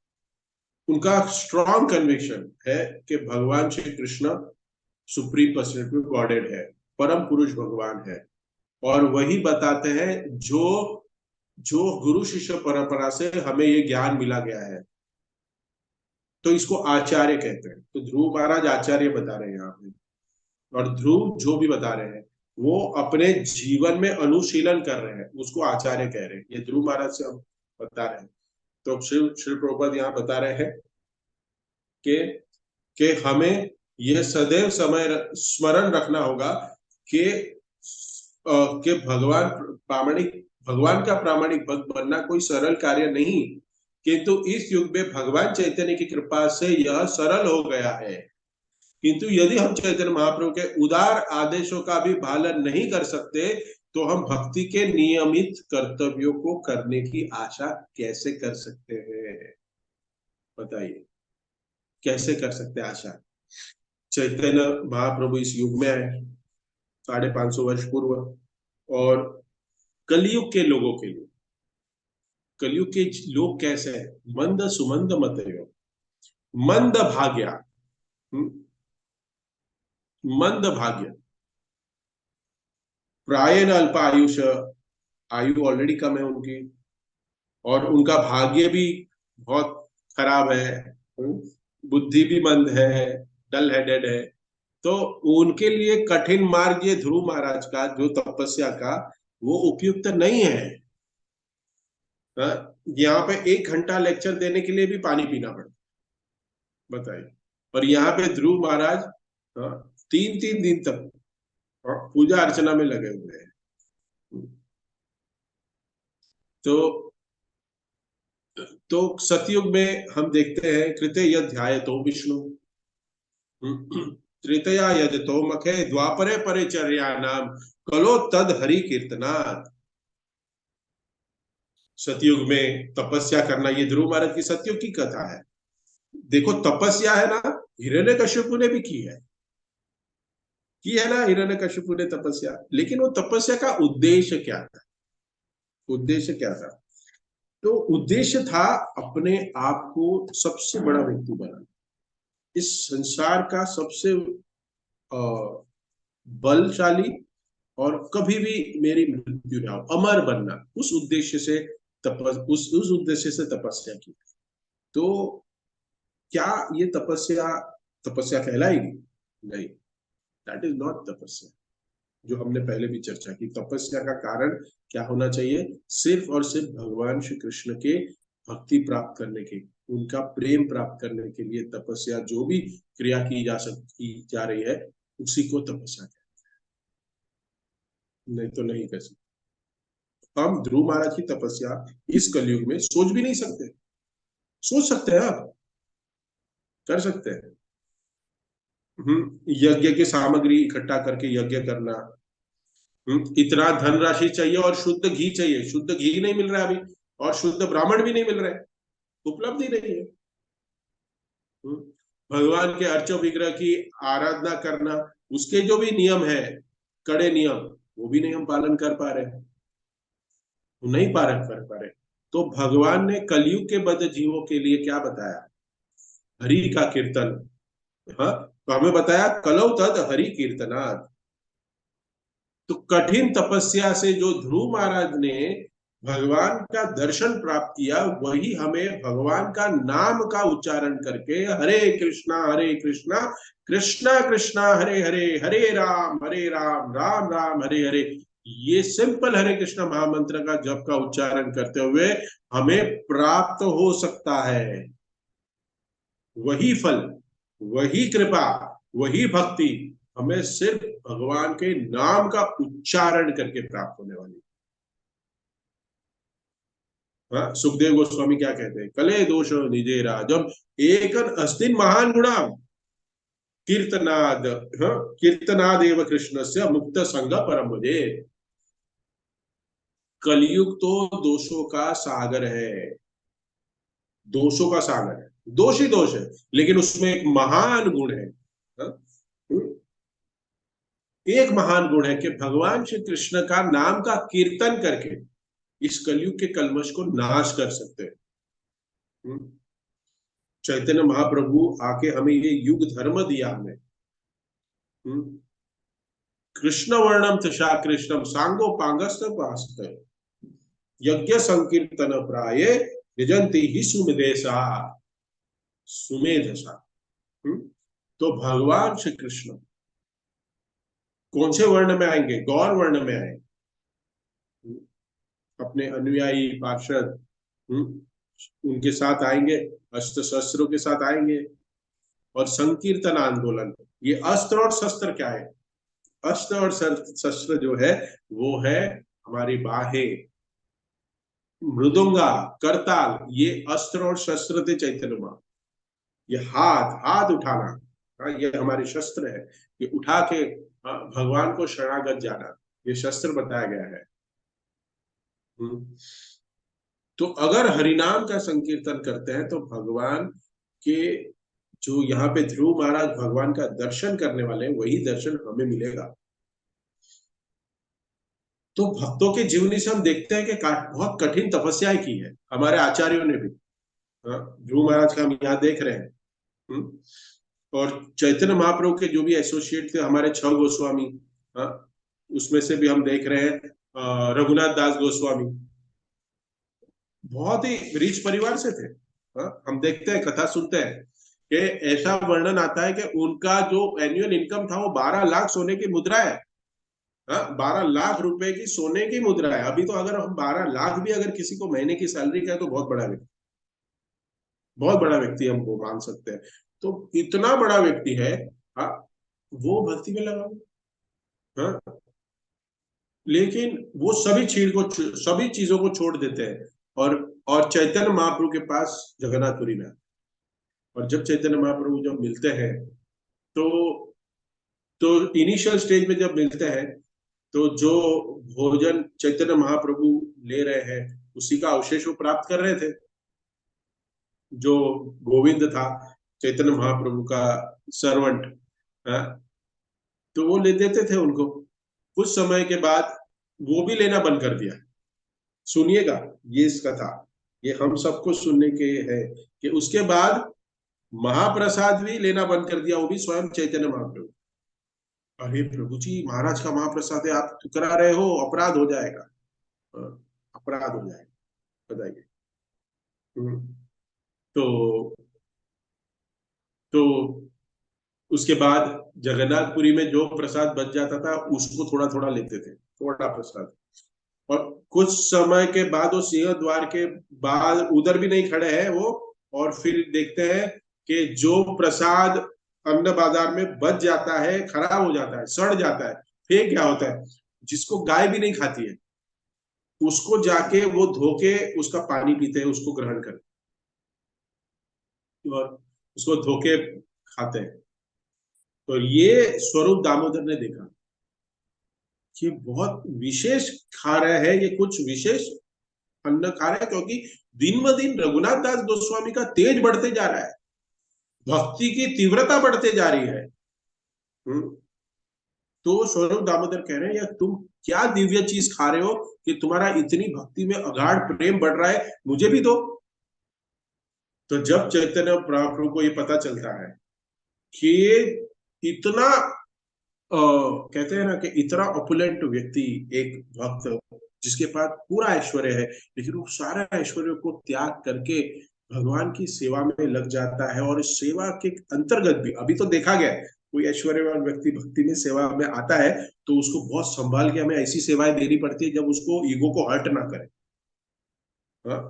उनका स्ट्रॉन्ग कन्विक्शन है कि भगवान Shri Krishna supreme personality of godhead है, परम पुरुष भगवान है। और वही बताते हैं जो जो गुरु शिष्य परंपरा से हमें ये ज्ञान मिला गया है। तो इसको आचार्य कहते हैं। तो ध्रुव महाराज आचार्य बता रहे हैं यहाँ पे, और ध्रुव जो भी बता रहे हैं वो अपने जीवन में अनुशीलन कर रहे हैं, उसको आचार्य कह रहे हैं। ये ध्रुव महाराज से हम बता रहे हैं। तो श्री प्रभुपाद यहाँ बता रहे हैं कि हमें यह सदैव समय स्मरण रखना होगा कि भगवान का प्रामाणिक भक्त बनना कोई सरल कार्य नहीं, किंतु इस युग में भगवान चैतन्य की कृपा से यह सरल हो गया है। किंतु यदि हम चैतन्य महाप्रभु के उदार आदेशों का भी पालन नहीं कर सकते, तो हम भक्ति के नियमित कर्तव्यों को करने की आशा कैसे कर सकते हैं? बताइए, कैसे कर सकते हैं आशा? चैतन्य महाप्रभु इस युग में आए 550 वर्ष पूर्व, और कलयुग के लोगों के लिए, कलयुग के लोग कैसे हैं? मंद सुमंद मतयो, मंद भाग्या, मंद भाग्य, प्रायण अल्प आयुष, आयु ऑलरेडी कम है उनकी, और उनका भाग्य भी बहुत खराब है, बुद्धि भी मंद है, डल हेडेड है। तो उनके लिए कठिन मार्ग ये ध्रुव महाराज का जो तपस्या का, वो उपयुक्त नहीं है। यहाँ पे 1 घंटा लेक्चर देने के लिए भी पानी पीना पड़ता, बताइए। और यहाँ पे ध्रुव महाराज 3-3 दिन तक पूजा अर्चना में लगे हुए हैं। तो सतयुग में हम देखते हैं कृते ध्याय तो विष्णु, त्रेतया यद तो मखे, द्वापरे परिचर्या नाम, कलो तद हरि कीर्तनाथ। सतयुग में तपस्या करना, ये ध्रुव महाराज की सतयुग की कथा है। देखो तपस्या है ना, हिरण्यकशिपु ने भी की है ना, हिरण्यकशिपु ने तपस्या। लेकिन वो तपस्या का उद्देश्य क्या था? उद्देश्य क्या था? तो उद्देश्य था अपने आप को सबसे बड़ा व्यक्ति बनाना, इस संसार का सबसे बलशाली, और कभी भी मेरी मृत्यु ना हो, अमर बनना। उस उद्देश्य से उस उद्देश्य से तपस्या की। तो क्या ये तपस्या कहलाएगी? नहीं, दैट इज नॉट तपस्या। जो हमने पहले भी चर्चा की, तपस्या का कारण क्या होना चाहिए? सिर्फ और सिर्फ भगवान श्री कृष्ण के भक्ति प्राप्त करने के, उनका प्रेम प्राप्त करने के लिए तपस्या, जो भी क्रिया की जा रही है, उसी को तपस्या कहते हैं, नहीं तो नहीं कर सकते। हम ध्रुव महाराज की तपस्या इस कलयुग में सोच भी नहीं सकते। सोच सकते हैं आप, कर सकते हैं। यज्ञ की सामग्री इकट्ठा करके यज्ञ करना, इतना धनराशि चाहिए और शुद्ध घी चाहिए, शुद्ध घी नहीं मिल रहा है अभी, और शुद्ध ब्राह्मण भी नहीं मिल रहे, उपलब्ध ही नहीं है। भगवान के अर्चो विग्रह की आराधना करना, उसके जो भी नियम है, कड़े नियम, वो भी नहीं हम पालन कर पा रहे, नहीं पालन कर पा रहे। तो भगवान ने कलयुग के बद्ध जीवों के लिए क्या बताया? हरि का कीर्तन। हाँ, तो हमें बताया कलौ तद हरि कीर्तनाथ। तो कठिन तपस्या से जो ध्रुव महाराज ने भगवान का दर्शन प्राप्त किया, वही हमें भगवान का नाम का उच्चारण करके हरे कृष्णा कृष्णा कृष्णा हरे हरे, हरे राम राम राम हरे हरे, ये सिंपल हरे कृष्ण महामंत्र का जप का उच्चारण करते हुए हमें प्राप्त हो सकता है वही फल, वही कृपा, वही भक्ति, हमें सिर्फ भगवान के नाम का उच्चारण करके प्राप्त होने वाली। हाँ, सुखदेव गोस्वामी क्या कहते हैं, कले दोष निजे राजम एकन अस्तिन महान गुणा कीर्तनाद। हाँ, कीर्तनाद एव कृष्ण से मुक्त संग परम मुझे। कलयुग तो दोषों का सागर है, दोषों का सागर है, दोष ही दोष है, लेकिन उसमें एक महान गुण है। हाँ? एक महान गुण है कि भगवान श्री कृष्ण का नाम का कीर्तन करके इस कलयुग के कलमश को नाश कर सकते हैं। चैतन्य महाप्रभु आके हमें ये युग धर्म दिया हमें। कृष्ण वर्णम तथा कृष्णम सांगो पांगस्त पास्त यज्ञ संकीर्तन प्राये यजंती ही सुमेधसा सुमेधसा। तो भगवान श्री कृष्ण कौन से वर्ण में आएंगे, गौर वर्ण में आएंगे। अपने अनुयायी पार्षद उनके साथ आएंगे, अस्त्र शस्त्रों के साथ आएंगे। और संकीर्तन आंदोलन, ये अस्त्र और शस्त्र क्या है, अस्त्र और शस्त्र जो है वो है हमारी बाहें, मृदुंगा, करताल, ये अस्त्र और शस्त्र थे चैतन्य मां। ये हाथ हाथ उठाना, ये हमारे शस्त्र है, ये उठा के भगवान को शरणागत जाना, ये शस्त्र बताया गया है। तो अगर हरिनाम का संकीर्तन करते हैं तो भगवान के जो यहाँ पे ध्रुव महाराज भगवान का दर्शन करने वाले हैं, वही दर्शन हमें मिलेगा। तो भक्तों के जीवनी से हम देखते हैं कि बहुत कठिन तपस्याएं की है हमारे आचार्यों ने भी। ध्रुव महाराज का हम यहाँ देख रहे हैं। और चैतन्य महाप्रभु के जो भी एसोसिएट थे हमारे 6 गोस्वामी, उसमें से भी हम देख रहे हैं रघुनाथ दास गोस्वामी बहुत ही रिच परिवार से थे। हम देखते हैं, कथा सुनते हैं कि ऐसा वर्णन आता है कि उनका जो एनुअल इनकम था वो 12 लाख सोने की मुद्रा है। 12 लाख रुपए की सोने की मुद्रा है। अभी तो अगर हम 12 लाख भी अगर किसी को महीने की सैलरी का है तो बहुत बड़ा व्यक्ति, बहुत बड़ा व्यक्ति हम वो मान सकते हैं। तो इतना बड़ा व्यक्ति है, हाँ, वो भक्ति में लगा। हाँ, लेकिन वो सभी चीजों को छोड़ देते हैं और चैतन्य महाप्रभु के पास जगन्नाथपुरी में। और जब चैतन्य महाप्रभु जब मिलते हैं तो तो इनिशियल स्टेज में जब मिलते हैं तो जो भोजन चैतन्य महाप्रभु ले रहे हैं उसी का अवशेष वो प्राप्त कर रहे थे। जो गोविंद था चैतन्य महाप्रभु का सर्वेंट, तो वो ले देते थे उनको। कुछ समय के बाद वो भी लेना बंद कर दिया। सुनिएगा ये इस कथा, ये हम सबको सुनने के है कि उसके बाद महाप्रसाद भी लेना बंद कर दिया, वो भी स्वयं चैतन्य महाप्रभु। अरे प्रभु जी, महाराज का महाप्रसाद है, आप ठुकरा रहे हो, अपराध हो जाएगा। अपराध हो जाएगा, बताइए। तो तो उसके बाद जगन्नाथपुरी में जो प्रसाद बच जाता था उसको थोड़ा थोड़ा लेते थे, थोड़ा प्रसाद। और कुछ समय के बाद वो सिंह द्वार के बाद उधर भी नहीं खड़े हैं वो, और फिर देखते हैं कि जो प्रसाद अन्न बाजार में बच जाता है, खराब हो जाता है, सड़ जाता है, फिर क्या होता है, जिसको गाय भी नहीं खाती है उसको जाके वो धोके उसका पानी पीते हैं, उसको ग्रहण करते और उसको धोके खाते हैं। तो ये स्वरूप दामोदर ने देखा कि बहुत विशेष खा रहे हैं, ये कुछ विशेष अन्न खा रहे हैं, क्योंकि दिन ब दिन रघुनाथ दास गोस्वामी का तेज बढ़ते जा रहा है, भक्ति की तीव्रता बढ़ते जा रही है। तो स्वरूप दामोदर कह रहे हैं यार तुम क्या दिव्य चीज खा रहे हो कि तुम्हारा इतनी भक्ति में अगाध प्रेम बढ़ रहा है, मुझे भी दो। तो जब चैतन्य प्रभु को ये पता चलता है कि इतना कहते हैं ना कि इतना ऑपुलेंट व्यक्ति, एक भक्त जिसके पास पूरा ऐश्वर्य है, लेकिन वो सारा ऐश्वर्य को त्याग करके भगवान की सेवा में लग जाता है। और इस सेवा के अंतर्गत भी अभी तो देखा गया है, कोई ऐश्वर्यवान व्यक्ति भक्ति में सेवा में आता है तो उसको बहुत संभाल के हमें ऐसी सेवाएं देनी पड़ती है जब उसको ईगो को हर्ट ना करे। हाँ,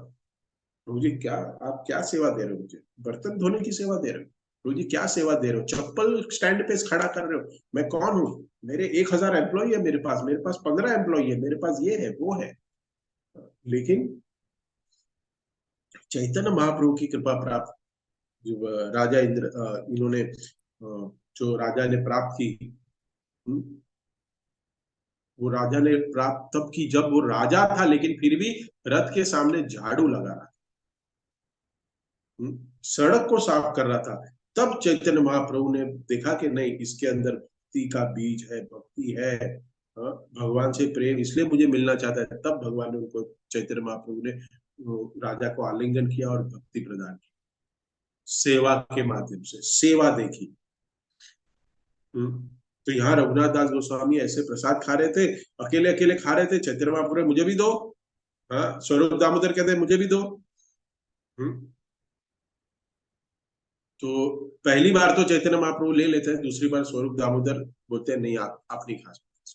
मुझे क्या, आप क्या सेवा दे रहे हो, मुझे बर्तन धोने की सेवा दे रहे हो, प्रभु जी क्या सेवा दे रहे हो, चप्पल स्टैंड पे खड़ा कर रहे हो, मैं कौन हूँ, मेरे 1,000 एम्प्लॉय है, मेरे पास 15 एम्प्लॉय है, मेरे पास ये है वो है। लेकिन चैतन्य महाप्रभु की कृपा प्राप्त, जो राजा इंद्र इन्होंने जो राजा ने प्राप्त की, वो राजा ने प्राप्त तब की जब वो राजा था, लेकिन फिर भी रथ के सामने झाड़ू लगा रहा, सड़क को साफ कर रहा था। तब चैतन्य महाप्रभु ने देखा कि नहीं, इसके अंदर भक्ति का बीज है, भक्ति है, भगवान से प्रेम, इसलिए मुझे मिलना चाहता है। तब भगवान ने उनको, चैतन्य महाप्रभु ने राजा को आलिंगन किया और भक्ति प्रदान की, सेवा के माध्यम से सेवा देखी। तो यहाँ रघुनाथ दास गोस्वामी ऐसे प्रसाद खा रहे थे, अकेले अकेले खा रहे थे। चैतन्य महाप्रभु मुझे भी दो, हाँ, स्वरूप दामोदर कहते हैं मुझे भी दो। हम्म तो पहली बार तो चैतन्य महाप्रभु ले लेते हैं, दूसरी बार स्वरूप दामोदर बोलते हैं नहीं, आप नहीं खा सकते,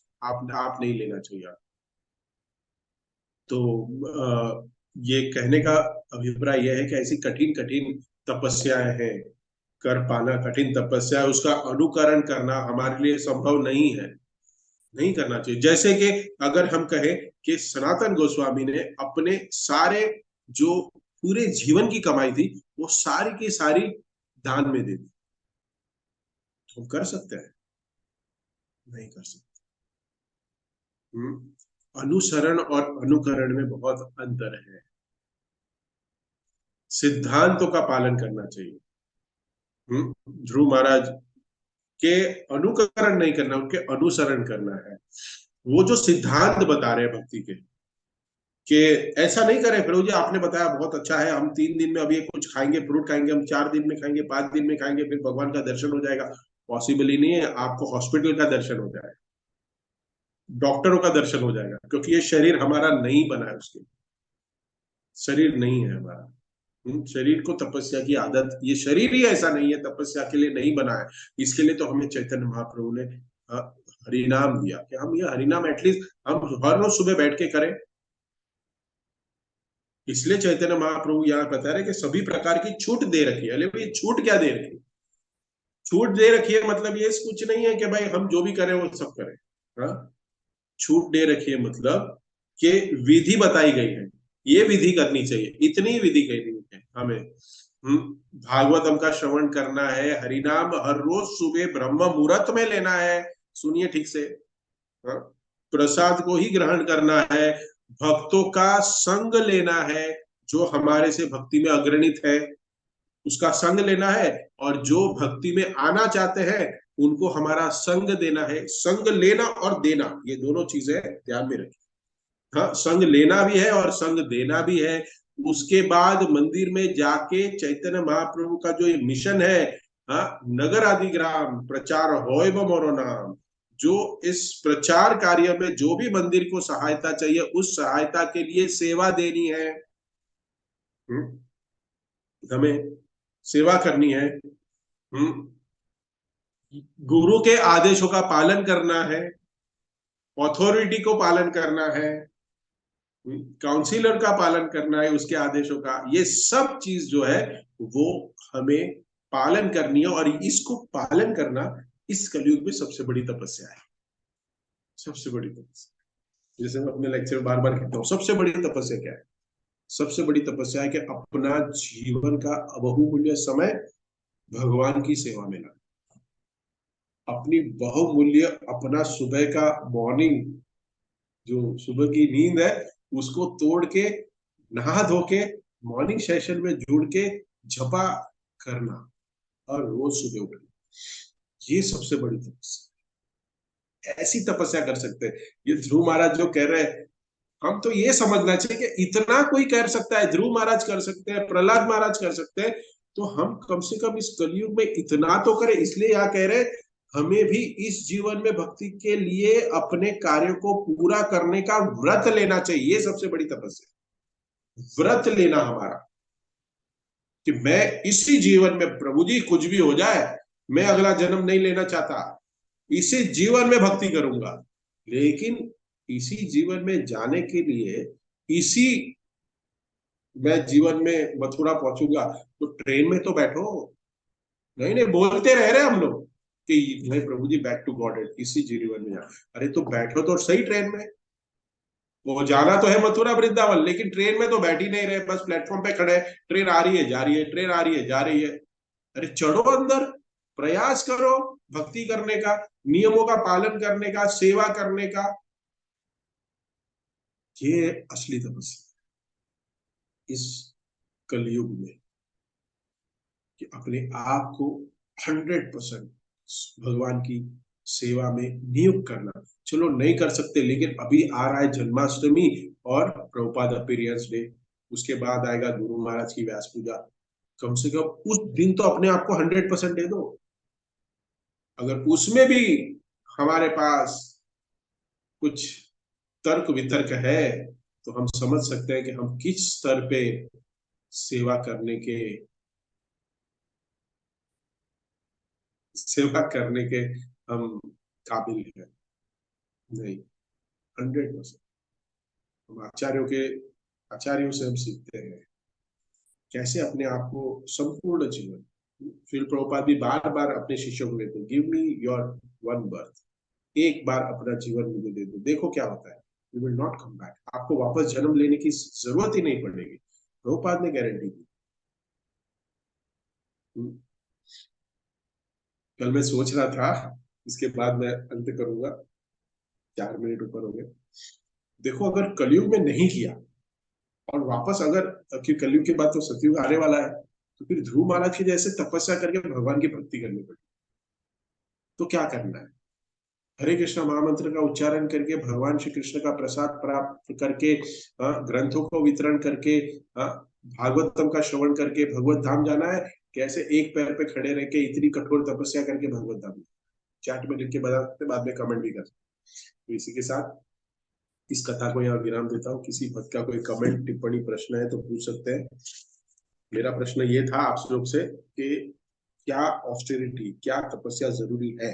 आप नहीं लेना चाहिए आप। तो ये कहने का अभिप्राय यह है कि ऐसी कठिन कठिन तपस्याएं हैं, कर पाना कठिन तपस्या है, उसका अनुकरण करना हमारे लिए संभव नहीं है, नहीं करना चाहिए। जैसे कि अगर हम कहें कि सनातन गोस्वामी ने अपने सारे जो पूरे जीवन की कमाई थी, वो सारी की सारी दान में दे दी, तो हम कर सकते हैं? नहीं कर सकते। अनुसरण और अनुकरण में बहुत अंतर है, सिद्धांतों का पालन करना चाहिए। ध्रुव महाराज के अनुकरण नहीं करना, उनके अनुसरण करना है। वो जो सिद्धांत बता रहे हैं भक्ति के, कि ऐसा नहीं करें प्रभु जी, आपने बताया बहुत अच्छा है, हम 3 दिन में अभी कुछ खाएंगे, फ्रूट खाएंगे, हम 4 दिन में खाएंगे, 5 दिन में खाएंगे, फिर भगवान का दर्शन हो जाएगा। पॉसिबल ही नहीं है। आपको हॉस्पिटल का दर्शन हो जाएगा, डॉक्टरों का दर्शन हो जाएगा, क्योंकि ये शरीर हमारा नहीं बना है, उसके शरीर नहीं है हमारा। शरीर को तपस्या की आदत, ये शरीर ही ऐसा नहीं है, तपस्या के लिए नहीं बना है। इसके लिए तो हमें चैतन्य महाप्रभु ने हरिनाम दिया, कि हम ये हरिनाम एटलीस्ट हम हर रोज सुबह बैठ के करें। इसलिए चैतन्य महाप्रभु यहाँ बता रहे कि सभी प्रकार की छूट दे रखी है। अरे भाई छूट क्या दे रखी है? छूट दे रखी है मतलब ये कुछ नहीं है कि भाई हम जो भी करें वो सब करें। हाँ, छूट दे रखी है मतलब कि विधि बताई गई है, ये विधि करनी चाहिए, इतनी विधि करनी है हमें। भागवतम का श्रवण करना है, हरिनाम हर रोज सुबह ब्रह्म मुहूर्त में लेना है, सुनिए ठीक से। हाँ? प्रसाद को ही ग्रहण करना है, भक्तों का संग लेना है, जो हमारे से भक्ति में अग्रणित है उसका संग लेना है, और जो भक्ति में आना चाहते हैं उनको हमारा संग देना है। संग लेना और देना, ये दोनों चीजें ध्यान में रखिए। हाँ, संग लेना भी है और संग देना भी है। उसके बाद मंदिर में जाके चैतन्य महाप्रभु का जो ये मिशन है, हाँ, नगर आदि ग्राम प्रचार होय मोरो नाम, जो इस प्रचार कार्य में जो भी मंदिर को सहायता चाहिए, उस सहायता के लिए सेवा देनी है। हमें सेवा करनी है। गुरु के आदेशों का पालन करना है, अथॉरिटी को पालन करना है, काउंसिलर का पालन करना है, उसके आदेशों का, ये सब चीज जो है वो हमें पालन करनी है। और इसको पालन करना इस कलयुग में सबसे बड़ी तपस्या है, सबसे बड़ी तपस्या। जैसे मैं अपने लेक्चर बार बार कहता हूँ, सबसे बड़ी तपस्या क्या है? सबसे बड़ी तपस्या है कि अपना जीवन का बहुमूल्य समय भगवान की सेवा में लगा, अपनी बहुमूल्य अपना सुबह का मॉर्निंग, जो सुबह की नींद है, उसको तोड़ के नहा धो के मॉर्निंग सेशन में जुड़ के झपा करना और रोज सुबह उठना, ये सबसे बड़ी तपस्या। ऐसी तपस्या कर सकते हैं। ये ध्रुव महाराज जो कह रहे हैं, हम तो ये समझना चाहिए कि इतना कोई कर सकता है, ध्रुव महाराज कर सकते हैं, प्रहलाद महाराज कर सकते हैं, तो हम कम से कम इस कलयुग में इतना तो करें। इसलिए यहाँ कह रहे हमें भी इस जीवन में भक्ति के लिए अपने कार्य को पूरा करने का व्रत लेना चाहिए। ये सबसे बड़ी तपस्या, व्रत लेना हमारा, कि मैं इसी जीवन में प्रभु जी कुछ भी हो जाए, मैं अगला जन्म नहीं लेना चाहता, इसी जीवन में भक्ति करूंगा। लेकिन इसी जीवन में जाने के लिए, इसी मैं जीवन में मथुरा पहुंचूंगा, तो ट्रेन में तो बैठो, नहीं नहीं, बोलते रह रहे हम लोग कि नहीं प्रभु जी बैक टू गॉड है, इसी जीवन में जा। अरे तो बैठो तो सही ट्रेन में। वो जाना तो है मथुरा वृंदावन, लेकिन ट्रेन में तो बैठ ही नहीं रहे, बस प्लेटफॉर्म पे खड़े, ट्रेन आ रही है जा रही है, ट्रेन आ रही है जा रही है। अरे चढ़ो अंदर, प्रयास करो भक्ति करने का, नियमों का पालन करने का, सेवा करने का। ये असली तपस्या इस कलयुग में, कि अपने आप को 100% भगवान की सेवा में नियुक्त करना। चलो नहीं कर सकते, लेकिन अभी आ रहा है जन्माष्टमी और प्रभुपाद अपीयरेंस डे, उसके बाद आएगा गुरु महाराज की व्यास पूजा। कम से कम उस दिन तो अपने आप को 100% दे दो। अगर उसमें भी हमारे पास कुछ तर्क वितर्क है, तो हम समझ सकते हैं कि हम किस स्तर पे सेवा करने के हम काबिल हैं। नहीं, 100%। हम आचार्यों से हम सीखते हैं कैसे अपने आप को संपूर्ण जीवन। फिर प्रभुपाद भी बार बार अपने शिष्यों को देते, give me your one birth, एक बार अपना जीवन मुझे दे दो, देखो क्या होता है। You will not come back, आपको वापस जन्म लेने की जरूरत ही नहीं पड़ेगी, प्रभुपाद ने गारंटी दी। कल मैं सोच रहा था, इसके बाद मैं अंत करूंगा, 4 मिनट ऊपर हो गए। देखो अगर कलयुग में नहीं किया, और वापस अगर, कि कलयुग के बाद तो सतयुग आने वाला है, तो फिर ध्रुव महाराज की जैसे तपस्या करके भगवान की भक्ति करनी पड़ेगी। तो क्या करना है? हरे कृष्ण महामंत्र का उच्चारण करके, भगवान श्री कृष्ण का प्रसाद प्राप्त करके, ग्रंथों को वितरण करके, भागवतम का श्रवण करके भगवत धाम जाना है। कैसे एक पैर पे खड़े रह के इतनी कठोर तपस्या करके भगवत धाम? चैट में लिख के बता सकते, बाद में कमेंट भी कर सकते। तो इसी के साथ इस कथा को यहाँ विराम देता हूँ। किसी भक्त का कोई कमेंट टिप्पणी प्रश्न है तो पूछ सकते हैं। मेरा प्रश्न ये था आप लोग से कि क्या ऑस्टेरिटी, क्या तपस्या जरूरी है?